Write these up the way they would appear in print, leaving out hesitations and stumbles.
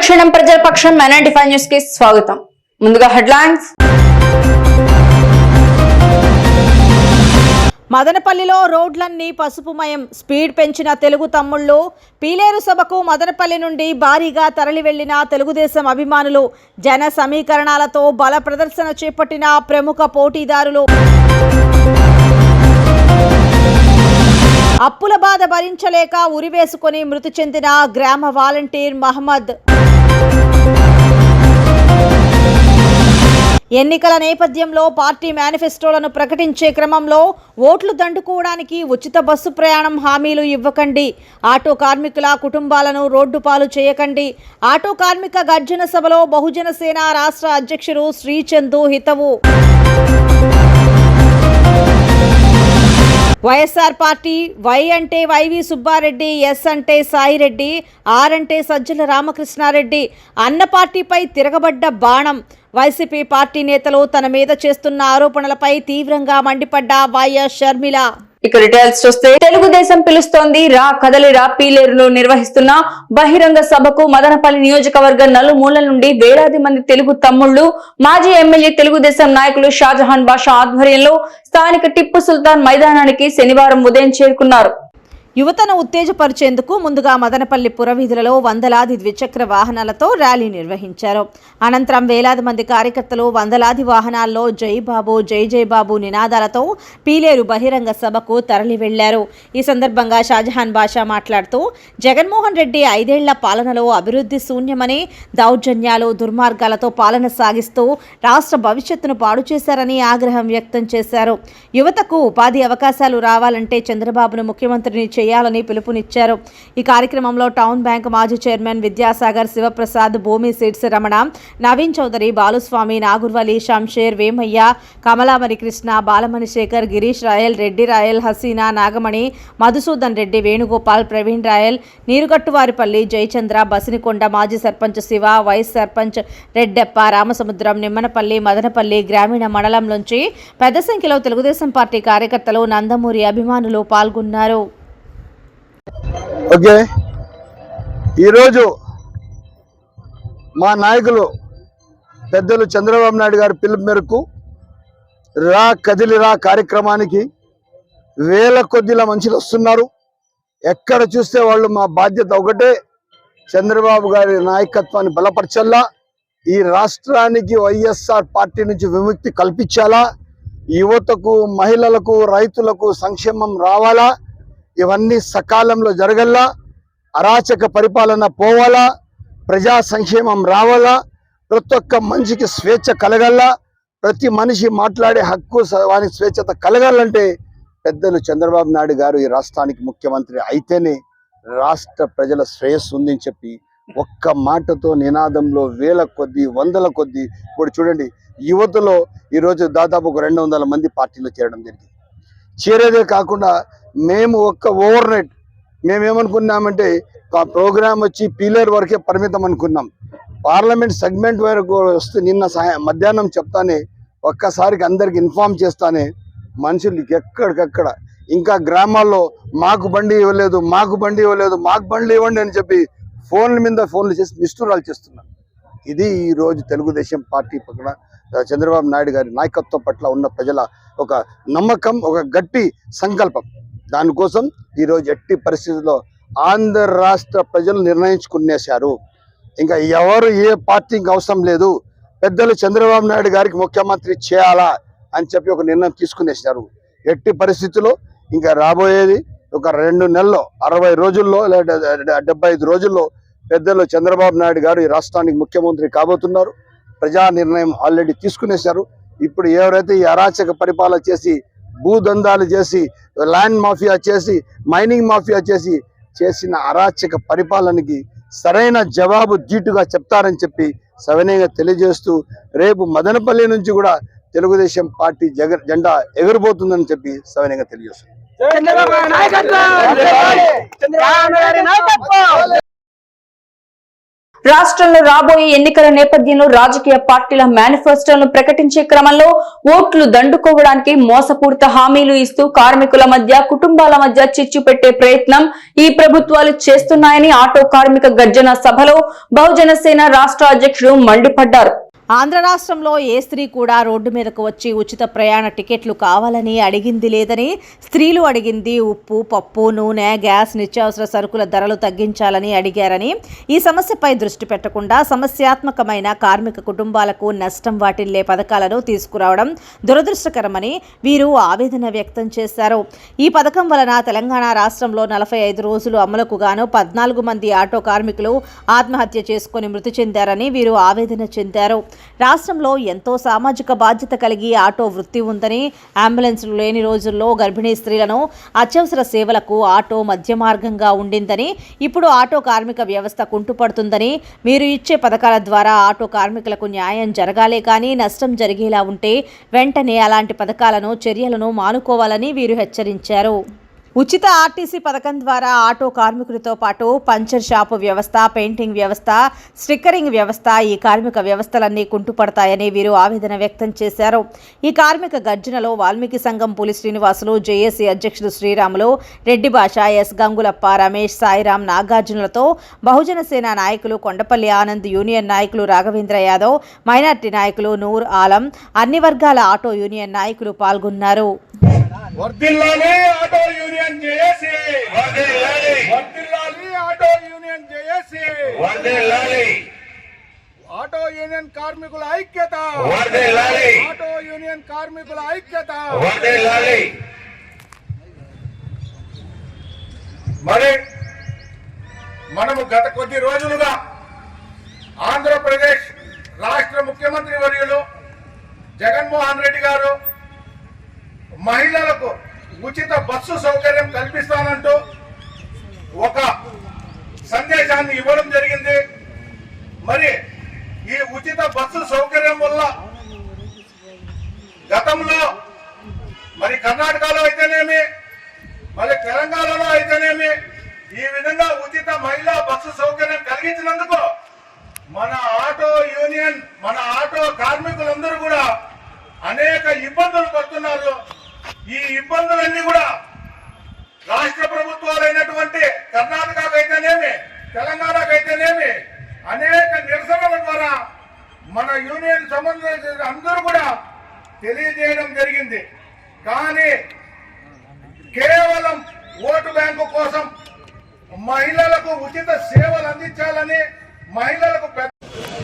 అనుక్షణం ప్రజాపక్షం M95 news కి స్వాగతం. ముందుగా హెడ్లైన్స్. మదనపల్లిలో రోడ్లన్నీ పసుపుమయం. స్పీడ్ పెంచిన తెలుగు తమ్ముళ్లు. పీలేరు సభకు మదనపల్లి నుండి భారీగా తరలి వెళ్లిన తెలుగుదేశం అభిమానులు. జన సమీకరణాలతో బల ప్రదర్శన చేపట్టిన ప్రముఖ పోటీదారులు. అప్పుల బాధ భరించలేక ఉరివేసుకుని మృతి చెందిన గ్రామ వాలంటీర్ మహమ్మద్. ఎన్నికల నేపథ్యంలో పార్టీ మేనిఫెస్టోలను ప్రకటించే క్రమంలో ఓట్లు దండుకోవడానికి ఉచిత బస్సు ప్రయాణం హామీలు ఇవ్వకండి. ఆటో కార్మికుల కుటుంబాలను రోడ్డు పాలు చేయకండి. ఆటో కార్మిక గర్జన సభలో బహుజన సేన రాష్ట్ర అధ్యక్షుడు శ్రీచందు హితవు. వైఎస్ఆర్ పార్టీ వై అంటే వైవి సుబ్బారెడ్డి, ఎస్ అంటే సాయిరెడ్డి, ఆర్ అంటే సజ్జల రామకృష్ణారెడ్డి. అన్న పార్టీపై తిరగబడ్డ బాణం. వైసీపీ పార్టీ నేతలు తన మీద చేస్తున్న ఆరోపణలపై తీవ్రంగా మండిపడ్డ వైఎస్ షర్మిల. ఇక డీటెయిల్స్ చూస్తే, తెలుగుదేశం పిలుస్తోంది రా కదలిరా. పీలేరులో నిర్వహిస్తున్న బహిరంగ సభకు మదనపల్లి నియోజకవర్గ నలుమూలల నుండి వేలాది మంది తెలుగు తమ్ముళ్లు, మాజీ ఎమ్మెల్యే తెలుగుదేశం నాయకులు షాజహాన్ బాషా ఆధ్వర్యంలో స్థానిక టిప్పు సుల్తాన్ మైదానానికి శనివారం ఉదయం చేరుకున్నారు. యువతను ఉత్తేజపరిచేందుకు ముందుగా మదనపల్లి పురవీధులలో వందలాది ద్విచక్ర వాహనాలతో ర్యాలీ నిర్వహించారు. అనంతరం వేలాది మంది కార్యకర్తలు వందలాది వాహనాల్లో జై బాబు జై జై బాబు నినాదాలతో పీలేరు బహిరంగ సభకు తరలి వెళ్లారు. ఈ సందర్భంగా షాజహాన్ బాషా మాట్లాడుతూ, జగన్మోహన్ రెడ్డి 5 ఏళ్ల పాలనలో అభివృద్ధి శూన్యమని, దౌర్జన్యాలు దుర్మార్గాలతో పాలన సాగిస్తూ రాష్ట్ర భవిష్యత్తును పాడు చేశారని ఆగ్రహం వ్యక్తం చేశారు. యువతకు ఉపాధి అవకాశాలు రావాలంటే చంద్రబాబును ముఖ్యమంత్రిని చేయాలని పిలుపునిచ్చారు. ఈ కార్యక్రమంలో టౌన్ బ్యాంక్ మాజీ చైర్మన్ విద్యాసాగర్, శివప్రసాద్, భూమి సీడ్స్ రమణ, నవీన్ చౌదరి, బాలుస్వామి, నాగుర్వలి, షంషేర్, వేమయ్య, కమలామణి కృష్ణ, బాలమణి శేఖర్, గిరీష్ రాయల్, రెడ్డి రాయల్, హసీనా, నాగమణి, మధుసూదన్ రెడ్డి, వేణుగోపాల్, ప్రవీణ్ రాయల్, నీరుగట్టువారిపల్లి, జయచంద్ర, బసినికొండ, మాజీ సర్పంచ్ శివ, వైస్ సర్పంచ్ రెడ్డెప్ప, రామసముద్రం, నిమ్మనపల్లి, మదనపల్లి గ్రామీణ మండలం నుంచి పెద్ద సంఖ్యలో తెలుగుదేశం పార్టీ కార్యకర్తలు, నందమూరి అభిమానులు పాల్గొన్నారు. ఓకే, ఈరోజు మా నాయకులు పెద్దలు చంద్రబాబు నాయుడు గారి పిలుపు మేరకు రా కదిలిరా కార్యక్రమానికి వేల కొద్దిల మనుషులు వస్తున్నారు. ఎక్కడ చూస్తే వాళ్ళు మా బాధ్యత ఒకటే, చంద్రబాబు గారి నాయకత్వాన్ని బలపరచాలా, ఈ రాష్ట్రానికి వైఎస్ఆర్ పార్టీ నుంచి విముక్తి కల్పించాలా, యువతకు, మహిళలకు, రైతులకు సంక్షేమం రావాలా, ఇవన్నీ సకాలంలో జరగల్లా, అరాచక పరిపాలన పోవాలా, ప్రజా సంక్షేమం రావాలా, ప్రతి ఒక్క మనిషికి స్వేచ్ఛ కలగల్లా, ప్రతి మనిషి మాట్లాడే హక్కు వానికి స్వేచ్ఛత కలగాలంటే పెద్దలు చంద్రబాబు నాయుడు గారు ఈ రాష్ట్రానికి ముఖ్యమంత్రి అయితేనే రాష్ట్ర ప్రజల శ్రేయస్సు ఉందని చెప్పి ఒక్క మాటతో నినాదంలో వేల కొద్ది, వందల కొద్ది, ఇప్పుడు చూడండి యువతలో ఈరోజు దాదాపు ఒక 200 మంది పార్టీలో చేరడం జరిగింది. చేరేదే కాకుండా మేము ఓవర్ నైట్ మేమేమనుకున్నామంటే ఆ ప్రోగ్రామ్ వచ్చి పీలేరు వరకే పరిమితం అనుకున్నాం. పార్లమెంట్ సెగ్మెంట్ వరకు వస్తే నిన్న మధ్యాహ్నం చెప్తానే ఒక్కసారికి అందరికి ఇన్ఫార్మ్ చేస్తానే మనుషులు ఎక్కడికక్కడ ఇంకా గ్రామాల్లో మాకు బండి ఇవ్వలేదు, మాకు బండి ఇవ్వలేదు, మాకు బండి ఇవ్వండి అని చెప్పి ఫోన్ల మీద ఫోన్లు చేసి నిష్ఠూరాలు చేస్తున్నారు. ఇది ఈరోజు తెలుగుదేశం పార్టీ పక్కన చంద్రబాబు నాయుడు గారి నాయకత్వం పట్ల ఉన్న ప్రజల ఒక నమ్మకం, ఒక గట్టి సంకల్పం. దానికోసం ఈరోజు ఎట్టి పరిస్థితుల్లో ఆంధ్ర రాష్ట్ర ప్రజలు నిర్ణయించుకునేశారు. ఇంకా ఎవరు ఏ పార్టీకి అవసరం లేదు, పెద్దలు చంద్రబాబు నాయుడు గారికి ముఖ్యమంత్రి చేయాలా అని చెప్పి ఒక నిర్ణయం తీసుకునేశారు. ఎట్టి పరిస్థితుల్లో ఇంకా రాబోయేది ఒక 2 నెలల్లో, 60 రోజుల్లో లేదా 75 రోజుల్లో పెద్దలు చంద్రబాబు నాయుడు గారు ఈ రాష్ట్రానికి ముఖ్యమంత్రి కాబోతున్నారు. ప్రజా నిర్ణయం ఆల్రెడీ తీసుకునేశారు. ఇప్పుడు ఎవరైతే ఈ అరాచక పరిపాలన చేసి, భూదందాలు చేసి, ల్యాండ్ మాఫియా చేసి, మైనింగ్ మాఫియా చేసిన అరాచక పరిపాలనకి సరైన జవాబు ధీటుగా చెప్తారని చెప్పి సవినయంగా తెలియజేస్తూ, రేపు మదనపల్లి నుంచి కూడా తెలుగుదేశం పార్టీ జెండా ఎగురబోతుందని చెప్పి సవినయంగా తెలియజేస్తుంది. రాష్ట్రంలో రాబోయే ఎన్నికల నేపథ్యంలో రాజకీయ పార్టీల మేనిఫెస్టోలను ప్రకటించే క్రమంలో ఓట్లు దండుకోవడానికి మోసపూరిత హామీలు ఇస్తూ కార్మికుల మధ్య కుటుంబాల మధ్య చిచ్చు పెట్టే ప్రయత్నం ఈ ప్రభుత్వాలు చేస్తున్నాయని ఆటో కార్మిక గర్జన సభలో బహుజన సేన రాష్ట్ర అధ్యక్షుడు మండిపడ్డారు. ఆంధ్ర రాష్ట్రంలో ఏ స్త్రీ కూడా రోడ్డు మీదకు వచ్చి ఉచిత ప్రయాణ టికెట్లు కావాలని అడిగింది లేదని, స్త్రీలు అడిగింది ఉప్పు, పప్పు, నూనె, గ్యాస్, నిత్యావసర సరుకుల ధరలు తగ్గించాలని అడిగారని, ఈ సమస్యపై దృష్టి పెట్టకుండా సమస్యాత్మకమైన కార్మిక కుటుంబాలకు నష్టం వాటిల్లే పథకాలను తీసుకురావడం దురదృష్టకరమని వీరు ఆవేదన వ్యక్తం చేశారు. ఈ పథకం వలన తెలంగాణ రాష్ట్రంలో 45 రోజులు అమలుకు గాను 14 మంది ఆటో కార్మికులు ఆత్మహత్య చేసుకుని మృతి చెందారని వీరు ఆవేదన చెందారు. రాష్ట్రంలో ఎంతో సామాజిక బాధ్యత కలిగి ఆటో వృత్తి ఉందని, అంబులెన్స్లు లేని రోజుల్లో గర్భిణీ స్త్రీలను అత్యవసర సేవలకు ఆటో మధ్య మార్గంగా ఉండిందని, ఇప్పుడు ఆటో కార్మిక వ్యవస్థ కుంటుపడుతుందని, మీరు ఇచ్చే పథకాల ద్వారా ఆటో కార్మికులకు న్యాయం జరగాలే కానీ నష్టం జరిగేలా ఉంటే వెంటనే అలాంటి పథకాలను చర్యలను మానుకోవాలని వీరు హెచ్చరించారు. ఉచిత ఆర్టీసీ పథకం ద్వారా ఆటో కార్మికులతో పాటు పంచర్ షాపు వ్యవస్థ, పెయింటింగ్ వ్యవస్థ, స్టిక్కరింగ్ వ్యవస్థ, ఈ కార్మిక వ్యవస్థలన్నీ కుంటుపడతాయని వీరు ఆవేదన వ్యక్తం చేశారు. ఈ కార్మిక గర్జనలో వాల్మీకి సంఘం పులి శ్రీనివాసులు, జేఏసీ అధ్యక్షుడు శ్రీరాములు, రెడ్డి భాష, ఎస్ గంగులప్ప, రమేష్, సాయిరాం, నాగార్జునులతో బహుజన సేన నాయకులు కొండపల్లి ఆనంద్, యూనియన్ నాయకులు రాఘవేంద్ర యాదవ్, మైనార్టీ నాయకులు నూర్ ఆలం, అన్ని వర్గాల ఆటో యూనియన్ నాయకులు పాల్గొన్నారు. వర్ధిల్లాలి ఆటో యూనియన్ జేఏసీ, వర్ధిల్లాలి ఆటో యూనియన్ జేఏసీ, వర్ధిల్లాలి ఆటో యూనియన్ కార్మికుల ఐక్యత, వర్ధిల్లాలి ఆటో యూనియన్ కార్మికుల ఐక్యత, వర్ధిల్లాలి. మరి మనము గత కొద్ది రోజులుగా ఆంధ్రప్రదేశ్ రాష్ట్ర ముఖ్యమంత్రి వర్యులు జగన్మోహన్ రెడ్డి గారు మహిళలకు ఉచిత బస్సు సౌకర్యం కల్పిస్తానంటూ ఒక సందేశాన్ని ఇవ్వడం జరిగింది. మరి ఈ ఉచిత బస్సు సౌకర్యం వల్ల గతంలో మరి కర్ణాటకలో అయితేనేమి, మళ్ళీ తెలంగాణలో అయితేనేమి ఈ విధంగా ఉచిత మహిళా బస్సు సౌకర్యం కలిగించినందుకు మన ఆటో యూనియన్, మన ఆటో కార్మికులందరూ కూడా అనేక ఇబ్బందులు పడుతున్నారు. ఈ ఇబ్బందులన్నీ కూడా రాష్ట్ర ప్రభుత్వాలైనటువంటి కర్ణాటకకు అయితేనేమి, తెలంగాణకు అయితేనేమి అనేక నిరసనల ద్వారా మన యూనియన్ సంబంధించిన అందరూ కూడా తెలియజేయడం జరిగింది. కానీ కేవలం ఓటు బ్యాంకు కోసం మహిళలకు ఉచిత సేవలు అందించాలని, మహిళలకు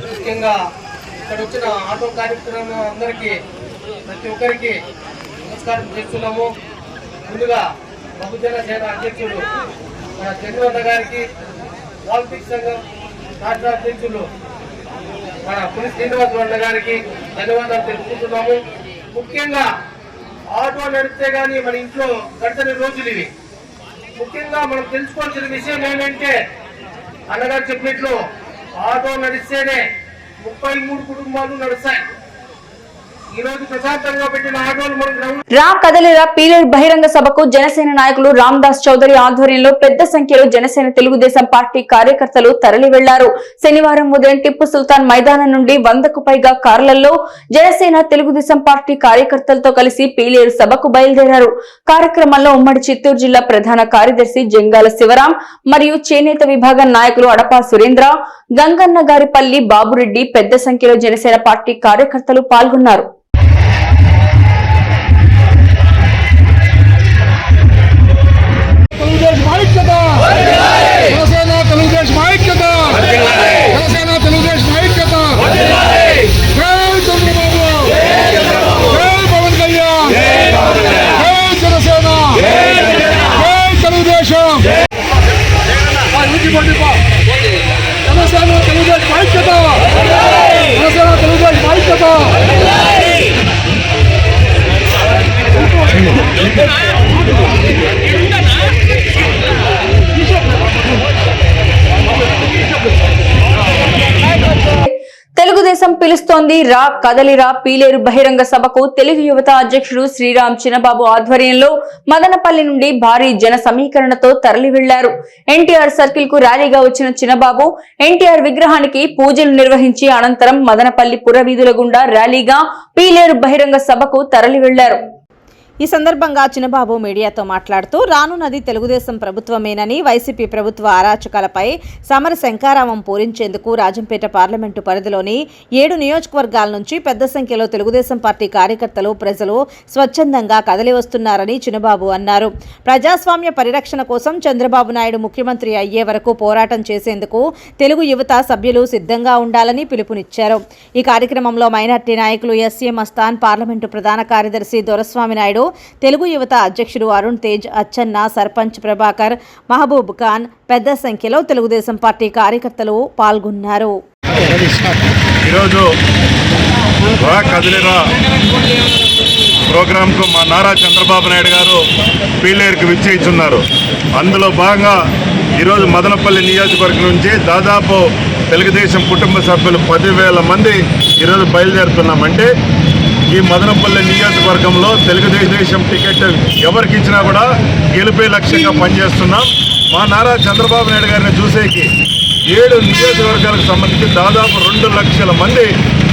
ముఖ్యంగా ఇక్కడ వచ్చిన ఆటో కార్యక్రమం అందరికీ ప్రతి ఒక్కరికి నమస్కారం చేస్తున్నాము. ముందుగా బహుజన సేన అధ్యక్షుడు మన చంద్రబాబు గారికి, వాల్మీకి సంఘం రాష్ట్ర అధ్యక్షులు మన పులి శ్రీనివాసరావు గారికి ధన్యవాదాలు తెలుపుకుంటున్నాము. ముఖ్యంగా ఆటో నడిస్తే కానీ మన ఇంట్లో గడిచిన రోజులు ఇవి. ముఖ్యంగా మనం తెలుసుకోవాల్సిన విషయం ఏంటంటే, అన్నగారు చెప్పినట్లు ఆటో నడిస్తేనే 33 కుటుంబాలు నడుస్తాయి. రా కదలిరా పీలేరు బహిరంగ సభకు జనసేన నాయకులు రామదాస్ చౌదరి ఆధ్వర్యంలో పెద్ద సంఖ్యలో జనసేన తెలుగుదేశం పార్టీ కార్యకర్తలు తరలి వెళ్లారు. శనివారం ఉదయం టిప్పు సుల్తాన్ మైదానం నుండి 100కు పైగా కార్లలో జనసేన తెలుగుదేశం పార్టీ కార్యకర్తలతో కలిసి పీలేరు సభకు బయలుదేరారు. కార్యక్రమంలో ఉమ్మడి చిత్తూరు జిల్లా ప్రధాన కార్యదర్శి జంగాల శివరాం మరియు చేనేత విభాగం నాయకులు అడపా సురేంద్ర, గంగన్న గారిపల్లి బాబురెడ్డి పెద్ద సంఖ్యలో జనసేన పార్టీ కార్యకర్తలు పాల్గొన్నారు. దేశం పిలుస్తోంది రా కదలిరా పీలేరు బహిరంగ సభకు తెలుగు యువత అధ్యక్షుడు శ్రీరామ్ చిన్నబాబు ఆధ్వర్యంలో మదనపల్లి నుండి భారీ జన సమీకరణతో తరలి వెళ్లారు. ఎన్టీఆర్ సర్కిల్ కు ర్యాలీగా వచ్చిన చిన్నబాబు ఎన్టీఆర్ విగ్రహానికి పూజలు నిర్వహించి అనంతరం మదనపల్లి పురవీధుల గుండా ర్యాలీగా పీలేరు బహిరంగ సభకు తరలి వెళ్లారు. ఈ సందర్భంగా చిన్నబాబు మీడియాతో మాట్లాడుతూ రానున్నది తెలుగుదేశం ప్రభుత్వమేనని, వైసీపీ ప్రభుత్వ అరాచకాలపై సమర శంఖారావం పూరించేందుకు రాజంపేట పార్లమెంటు పరిధిలోని 7 నియోజకవర్గాల నుంచి పెద్ద సంఖ్యలో తెలుగుదేశం పార్టీ కార్యకర్తలు, ప్రజలు స్వచ్ఛందంగా కదలి వస్తున్నారని చిన్నబాబు అన్నారు. ప్రజాస్వామ్య పరిరక్షణ కోసం చంద్రబాబు నాయుడు ముఖ్యమంత్రి అయ్యే వరకు పోరాటం చేసేందుకు తెలుగు యువత సభ్యులు సిద్ధంగా ఉండాలని పిలుపునిచ్చారు. ఈ కార్యక్రమంలో మైనార్టీ నాయకులు ఎస్ఏ మస్తాన్, పార్లమెంటు ప్రధాన కార్యదర్శి దొరస్వామి నాయుడు, తెలుగు యువత అధ్యక్షుడు అరుణ్ తేజ్, అచ్చన్న, సర్పంచ్ ప్రభాకర్, మహబూబ్ ఖాన్, పెద్ద సంఖ్యలో తెలుగుదేశం పార్టీ కార్యకర్తలు పాల్గొన్నారు. ఈరోజు కదిలిరా ప్రోగ్రాంకు మా నారా చంద్రబాబు నాయుడు గారు పీలేరుకు విచ్చేస్తున్నారు. అందులో భాగంగా ఈరోజు మదనపల్లి నియోజకవర్గం నుంచి దాదాపు తెలుగుదేశం కుటుంబ సభ్యులు 10,000 మంది ఈరోజు బయలుదేరుతున్నామంటే ఈ మదనపల్లి నియోజకవర్గంలో తెలుగుదేశం టికెట్ ఎవరికి ఇచ్చినా కూడా గెలిపే లక్ష్యంగా పనిచేస్తున్నాం. మా నారా చంద్రబాబు నాయుడు గారిని చూసేకి 7 నియోజకవర్గాలకు సంబంధించి దాదాపు 2 లక్షల మంది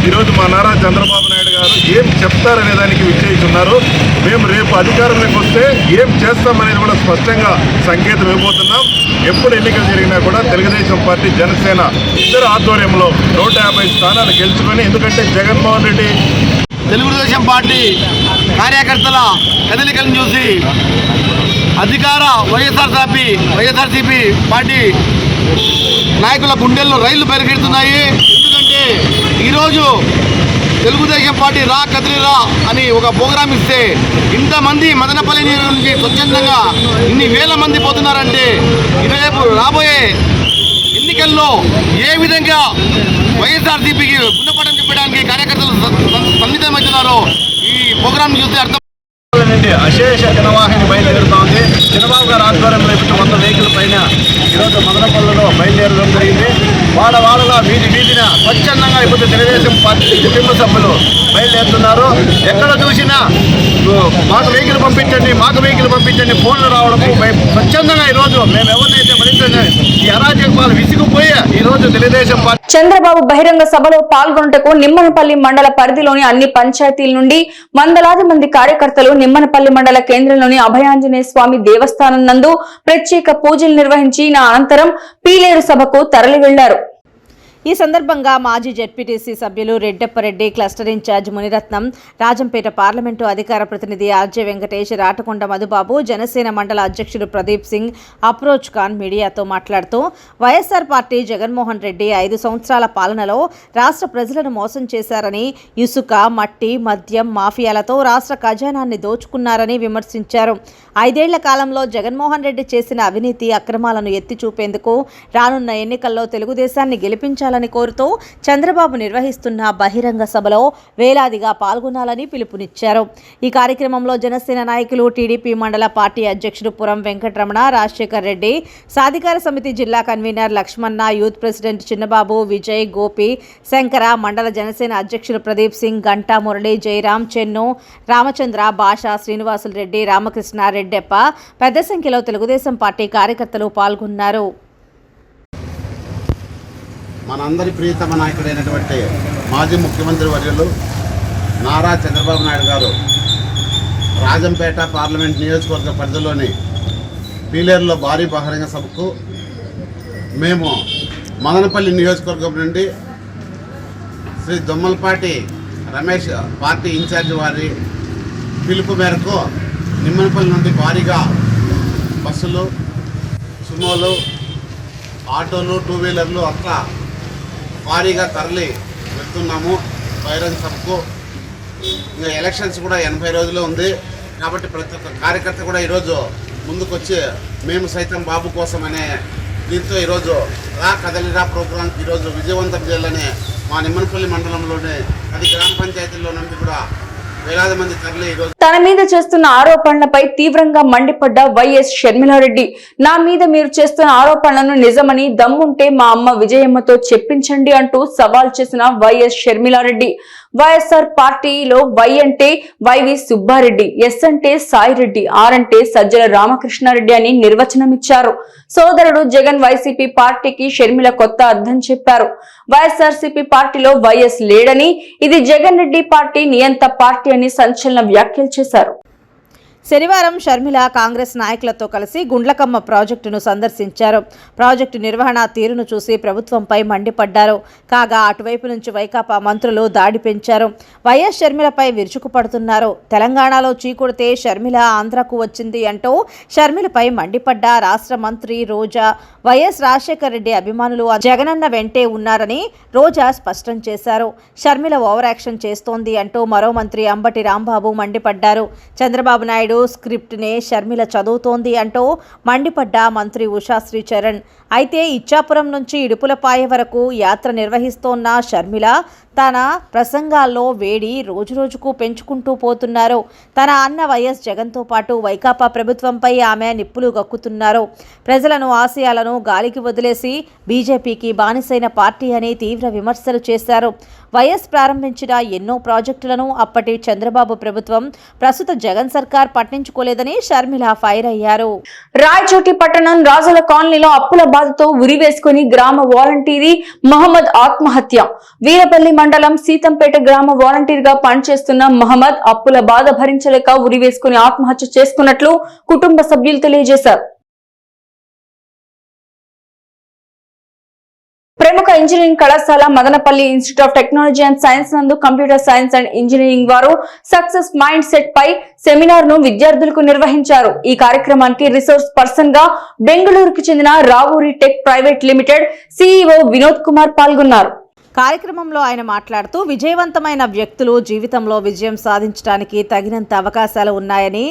ఈరోజు మా నారా చంద్రబాబు నాయుడు గారు ఏం చెప్తారనే దానికి విచ్చేస్తున్నారు. మేము రేపు అధికారంలోకి వస్తే ఏం చేస్తామనేది కూడా స్పష్టంగా సంకేతం ఇవ్వబోతున్నాం. ఎప్పుడు ఎన్నికలు జరిగినా కూడా తెలుగుదేశం పార్టీ, జనసేన ఇద్దరు ఆధ్వర్యంలో 150 స్థానాలు గెలుచుకొని, ఎందుకంటే జగన్మోహన్ రెడ్డి తెలుగుదేశం పార్టీ కార్యకర్తల కదలికలను చూసి అధికార వైఎస్ఆర్సీపీ పార్టీ నాయకుల గుండెల్లో రైళ్లు పరిగెడుతున్నాయి. ఎందుకంటే ఈరోజు తెలుగుదేశం పార్టీ రా కదిలిరా అని ఒక ప్రోగ్రాం ఇస్తే ఇంతమంది మదనపల్లి నుంచి స్వచ్ఛందంగా ఇన్ని వేల మంది పోతున్నారంటే రేపు రాబోయే ఎన్నికల్లో ఏ విధంగా వైఎస్ఆర్సీపీకి గుణపటం చెప్పడానికి కార్యకర్తలు సన్నిధమవుతున్నారో ఈ ప్రోగ్రాం చూస్తే అర్థం. నుండి అశేష జనవాహిని బయలుదేరుతోంది. చంద్రబాబు గారు ఆధ్వర్యంలో ఇప్పుడు 100 వెహికల్ పైన ఈరోజు మదనపల్లిలో బయలుదేరడం జరిగింది. వాళ్ళ వీధిన స్వచ్ఛందంగా ఇప్పుడు తెలుగుదేశం పార్టీ కుటుంబ సభ్యులు బయలుదేరుతున్నారు. ఎక్కడ చూసినా మాకు వెహికల్ పంపించండి ఫోన్లు రావడము స్వచ్ఛందంగా ఈరోజు మేము ఎవరినైతే భరించండి ఈ అరాజకాలు విసిగిపోయి ఈరోజు తెలుగుదేశం పార్టీ. చంద్రబాబు బహిరంగ సభలో పాల్గొనుటకు నిమ్మనపల్లి మండల పరిధిలోని అన్ని పంచాయతీల నుండి వందలాది మంది కార్యకర్తలు నిమ్మనపల్లి మండల కేంద్రంలోని అభయాంజనేయ స్వామి దేవస్థానం నందు ప్రత్యేక పూజలు నిర్వహించి అనంతరం పీలేరు సభకు తరలి వెళ్లారు. ఈ సందర్భంగా మాజీ జెడ్పీటీసీ సభ్యులు Reddappareddy, cluster in charge Muniratnam, Rajampet parliament అధికార ప్రతినిధి ఆర్జే వెంకటేష్, రాటకొండ మధుబాబు, జనసేన మండల అధ్యక్షుడు ప్రదీప్ సింగ్, అప్రోచ్ ఖాన్ మీడియాతో మాట్లాడుతూ వైఎస్ఆర్ పార్టీ జగన్మోహన్ రెడ్డి 5 సంవత్సరాల పాలనలో రాష్ట్ర ప్రజలను మోసం చేశారని, ఇసుక, మట్టి, మద్యం మాఫియాలతో రాష్ట్ర ఖజానాన్ని దోచుకున్నారని విమర్శించారు. 5 ఏళ్ల కాలంలో జగన్మోహన్ రెడ్డి చేసిన అవినీతి అక్రమాలను ఎత్తి చూపేందుకు రానున్న ఎన్నికల్లో తెలుగుదేశాన్ని గెలిపించాలని కోరుతూ చంద్రబాబు నిర్వహిస్తున్న బహిరంగ సభలో వేలాదిగా పాల్గొనాలని పిలుపునిచ్చారు. ఈ కార్యక్రమంలో జనసేన నాయకులు, టీడీపీ మండల పార్టీ అధ్యక్షుడు పురం వెంకటరమణ, రాజశేఖర్ రెడ్డి, సాధికార సమితి జిల్లా కన్వీనర్ లక్ష్మణ, యూత్ ప్రెసిడెంట్ చిన్నబాబు, విజయ్, గోపి, శంకర, మండల జనసేన అధ్యక్షుడు ప్రదీప్ సింగ్, గంటా మురళి, జయరాం, చెన్ను, రామచంద్ర, భాష, శ్రీనివాసులు రెడ్డి, రామకృష్ణ, రెడ్డెప్ప, పెద్ద సంఖ్యలో తెలుగుదేశం పార్టీ కార్యకర్తలు పాల్గొన్నారు. మనందరి ప్రియతమ నాయకుడైనటువంటి మాజీ ముఖ్యమంత్రి వర్యులు నారా చంద్రబాబు నాయుడు గారు రాజంపేట పార్లమెంట్ నియోజకవర్గ పరిధిలోని పీలేరులో భారీ బహిరంగ సభకు మేము మదనపల్లి నియోజకవర్గం నుండి శ్రీ దొమ్మలపాటి రమేష్ పార్టీ ఇన్ఛార్జి వారి పిలుపు మేరకు నిమ్మనపల్లి నుండి భారీగా బస్సులు, సుమోలు, ఆటోలు, 2 వీలర్లు అట్లా భారీగా తరలి వెళ్తున్నాము బహిరంగ సభకు. ఇంకా ఎలక్షన్స్ కూడా 80 రోజులు ఉంది కాబట్టి ప్రతి ఒక్క కార్యకర్త కూడా ఈరోజు ముందుకొచ్చి మేము సైతం బాబు కోసం అనే దీంతో ఈరోజు రా కదలిరా ప్రోగ్రాంకి ఈరోజు విజయవంతం చేయాలని మా నిమ్మనపల్లి మండలంలోని 10 గ్రామ పంచాయతీల్లో నుండి కూడా వేలాది మంది తరలి ఈరోజు తన మీద చేస్తున్న ఆరోపణలపై తీవ్రంగా మండిపడ్డ వైఎస్ షర్మిలారెడ్డి, నా మీద మీరు చేస్తున్న ఆరోపణలను నిజమని దమ్ముంటే మా అమ్మ విజయమ్మతో చెప్పించండి అంటూ సవాల్ చేసిన వైఎస్ షర్మిలారెడ్డి, వైఎస్ఆర్ పార్టీలో వై అంటే వైవి సుబ్బారెడ్డి, ఎస్ అంటే సాయిరెడ్డి, ఆర్ అంటే సజ్జల రామకృష్ణారెడ్డి అని నిర్వచనమిచ్చారు. సోదరుడు జగన్ వైసీపీ పార్టీకి షర్మిల కొత్త అర్థం చెప్పారు. వైఎస్ఆర్సీపీ పార్టీలో వైఎస్ లేడని, ఇది జగన్ రెడ్డి పార్టీ నియంత పార్టీ అని సంచలన వ్యాఖ్యలు చేశారు. శనివారం షర్మిల కాంగ్రెస్ నాయకులతో కలిసి గుండ్లకమ్మ ప్రాజెక్టును సందర్శించారు. ప్రాజెక్టు నిర్వహణ తీరును చూసి ప్రభుత్వంపై మండిపడ్డారు. కాగా అటువైపు నుంచి వైకాపా మంత్రులు దాడి పెంచారు. వైఎస్ షర్మిలపై విరుచుకుపడుతున్నారు. తెలంగాణలో చీకొడితే షర్మిల ఆంధ్రకు వచ్చింది అంటూ షర్మిలపై మండిపడ్డ రాష్ట్ర మంత్రి రోజా, వైఎస్ రాజశేఖర రెడ్డి అభిమానులు జగనన్న వెంటే ఉన్నారని రోజా స్పష్టం చేశారు. షర్మిల ఓవర్ యాక్షన్ చేస్తోంది అంటూ మరో మంత్రి అంబటి రాంబాబు మండిపడ్డారు. చంద్రబాబు నాయుడు స్క్రిప్ట్ నే షర్మిల చదువుతోంది అంటూ మండిపడ్డ మంత్రి ఉషాశ్రీ చరణ్. అయితే ఇచ్చాపురం నుంచి ఇడుపులపాయ వరకు యాత్ర నిర్వహిస్తోన్న షర్మిల తన ప్రసంగాల్లో వేడి రోజురోజుకు పెంచుకుంటూ పోతున్నారు. తన అన్న వైఎస్ జగన్తో పాటు వైకాపా ప్రభుత్వంపై ఆమె నిప్పులు గక్కుతున్నారు. ప్రజలను ఆశయాలను గాలికి వదిలేసి బీజేపీకి బానిసైన పార్టీ అని తీవ్ర విమర్శలు చేశారు. వైఎస్ ప్రారంభించిన ఎన్నో ప్రాజెక్టులను అప్పటి చంద్రబాబు ప్రభుత్వం, ప్రస్తుత జగన్ సర్కార్ పట్టించుకోలేదని షర్మిల ఫైర్ అయ్యారు. రాయచోటి పట్టణం రాజుల కాలనీలో అప్పుల బాధతో ఉరివేసుకుని గ్రామ వాలంటీరీ మహమ్మద్ ఆత్మహత్య. వీరపల్లి మండలం సీతంపేట గ్రామ వాలంటీర్ గా పనిచేస్తున్న మహమ్మద్ అప్పుల బాధ భరించలేక ఉరివేసుకుని ఆత్మహత్య చేసుకున్నట్లు కుటుంబ సభ్యులు తెలియజేశారు. ప్రముఖ ఇంజనీరింగ్ కళాశాల Madanapalle institute of technology and science నందు కంప్యూటర్ సైన్స్ అండ్ ఇంజనీరింగ్ వారు సక్సెస్ మైండ్ సెట్ పై సెమినార్ ను విద్యార్థులకు నిర్వహించారు. ఈ కార్యక్రమానికి రిసోర్స్ పర్సన్ గా బెంగళూరుకు చెందిన Ravuri tech private limited CEO Vinod Kumar పాల్గొన్నారు. కార్యక్రమంలో ఆయన మాట్లాడుతూ విజయవంతమైన వ్యక్తులు జీవితంలో విజయం సాధించడానికి తగినంత అవకాశాలు ఉన్నాయని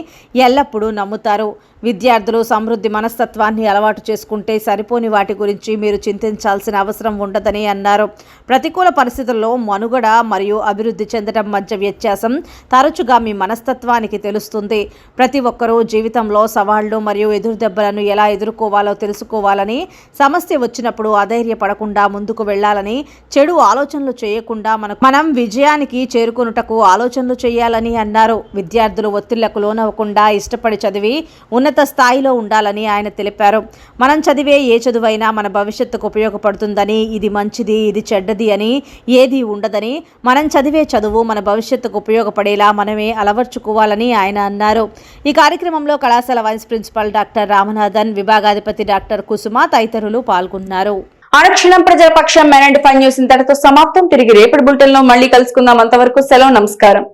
ఎల్లప్పుడూ నమ్ముతారు. విద్యార్థులు సమృద్ధి మనస్తత్వాన్ని అలవాటు చేసుకుంటే సరిపోని వాటి గురించి మీరు చింతించాల్సిన అవసరం ఉండదని అన్నారు. ప్రతికూల పరిస్థితుల్లో మనుగడ మరియు అభివృద్ధి చెందడం మధ్య వ్యత్యాసం తరచుగా మీ మనస్తత్వానికి తెలుస్తుంది. ప్రతి ఒక్కరూ జీవితంలో సవాళ్లు మరియు ఎదురుదెబ్బలను ఎలా ఎదుర్కోవాలో తెలుసుకోవాలని, సమస్య వచ్చినప్పుడు అధైర్యపడకుండా ముందుకు వెళ్లాలని, చెడు ఆలోచనలు చేయకుండా మనం విజయానికి చేరుకొనుటకు ఆలోచనలు చేయాలని అన్నారు. విద్యార్థులు ఒత్తిళ్లకు లోనవ్వకుండా ఇష్టపడి చదివి ఉన్నత స్థాయిలో ఉండాలని ఆయన తెలిపారు. మనం చదివే ఏ చదువైనా మన భవిష్యత్తుకు ఉపయోగపడుతుందని, ఇది మంచిది ఇది చెడ్డది అని ఏది ఉండదని, మనం చదివే చదువు మన భవిష్యత్తుకు ఉపయోగపడేలా మనమే అలవర్చుకోవాలని ఆయన అన్నారు. ఈ కార్యక్రమంలో కళాశాల వైస్ ప్రిన్సిపల్ డాక్టర్ రామనాథన్, విభాగాధిపతి డాక్టర్ కుసుమ తదితరులు పాల్గొన్నారు. అనుక్షణం ప్రజల పక్షం మెన్ అండ్ ఫైవ్ న్యూస్ ఇంతటితో సమాప్తం. తిరిగి రేపటి బులెటిన్ లో మళ్ళీ కలుసుకుందాం. అంతవరకు సెలవు, నమస్కారం.